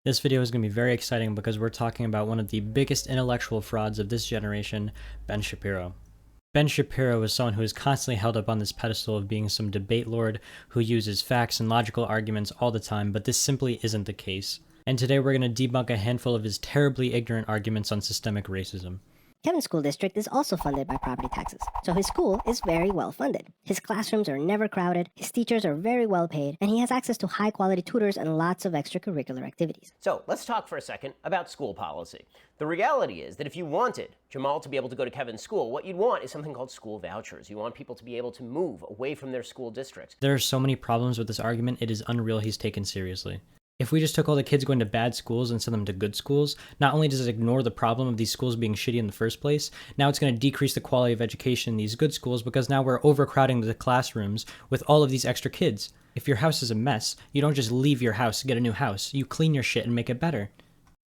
This video is going to be very exciting because we're talking about one of the biggest intellectual frauds of this generation, Ben Shapiro. Ben Shapiro is someone who is constantly held up on this pedestal of being some debate lord who uses facts and logical arguments all the time, but this simply isn't the case. And today we're going to debunk a handful of his terribly ignorant arguments on systemic racism. Kevin's school district is also funded by property taxes, so his school is very well funded. His classrooms are never crowded, his teachers are very well paid, and he has access to high-quality tutors and lots of extracurricular activities. So let's talk for a second about school policy. The reality is that if you wanted Jamal to be able to go to Kevin's school, what you'd want is something called school vouchers. You want people to be able to move away from their school districts. There are so many problems with this argument, it is unreal he's taken seriously. If we just took all the kids going to bad schools and sent them to good schools, not only does it ignore the problem of these schools being shitty in the first place, now it's going to decrease the quality of education in these good schools because now we're overcrowding the classrooms with all of these extra kids. If your house is a mess, you don't just leave your house to get a new house. You clean your shit and make it better.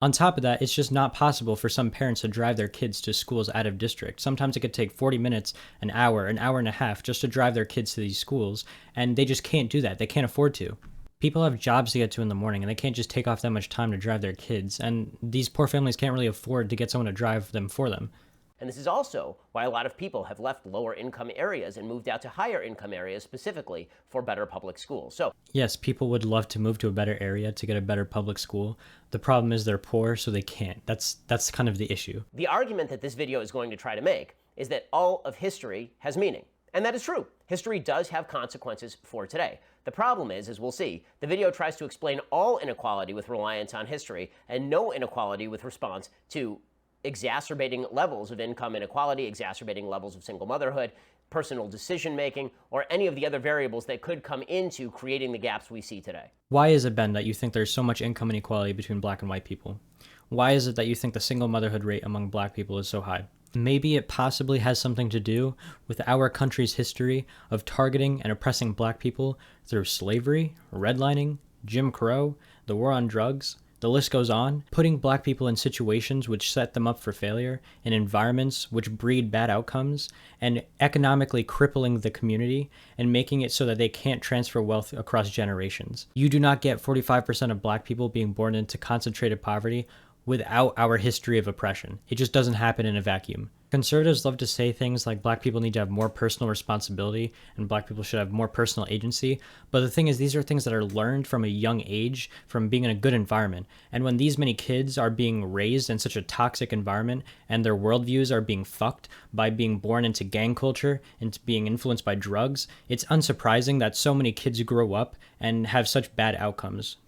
On top of that, it's just not possible for some parents to drive their kids to schools out of district. Sometimes it could take 40 minutes, an hour and a half just to drive their kids to these schools, and they just can't do that. They can't afford to. People have jobs to get to in the morning, and they can't just take off that much time to drive their kids, and these poor families can't really afford to get someone to drive them for them. And this is also why a lot of people have left lower income areas and moved out to higher income areas specifically for better public schools. So yes, people would love to move to a better area to get a better public school. The problem is they're poor, so they can't. That's kind of the issue. The argument that this video is going to try to make is that all of history has meaning. And that is true. History does have consequences for today. The problem is, as we'll see, the video tries to explain all inequality with reliance on history and no inequality with response to exacerbating levels of income inequality, exacerbating levels of single motherhood, personal decision-making, or any of the other variables that could come into creating the gaps we see today. Why is it, Ben, that you think there's so much income inequality between black and white people? Why is it that you think the single motherhood rate among black people is so high? Maybe it possibly has something to do with our country's history of targeting and oppressing black people through slavery, redlining, Jim Crow, the war on drugs. The list goes on, putting black people in situations which set them up for failure, in environments which breed bad outcomes, and economically crippling the community and making it so that they can't transfer wealth across generations. You do not get 45% of black people being born into concentrated poverty without our history of oppression. It just doesn't happen in a vacuum. Conservatives love to say things like black people need to have more personal responsibility and black people should have more personal agency, but the thing is these are things that are learned from a young age from being in a good environment. And when these many kids are being raised in such a toxic environment and their worldviews are being fucked by being born into gang culture and being influenced by drugs, it's unsurprising that so many kids grow up and have such bad outcomes.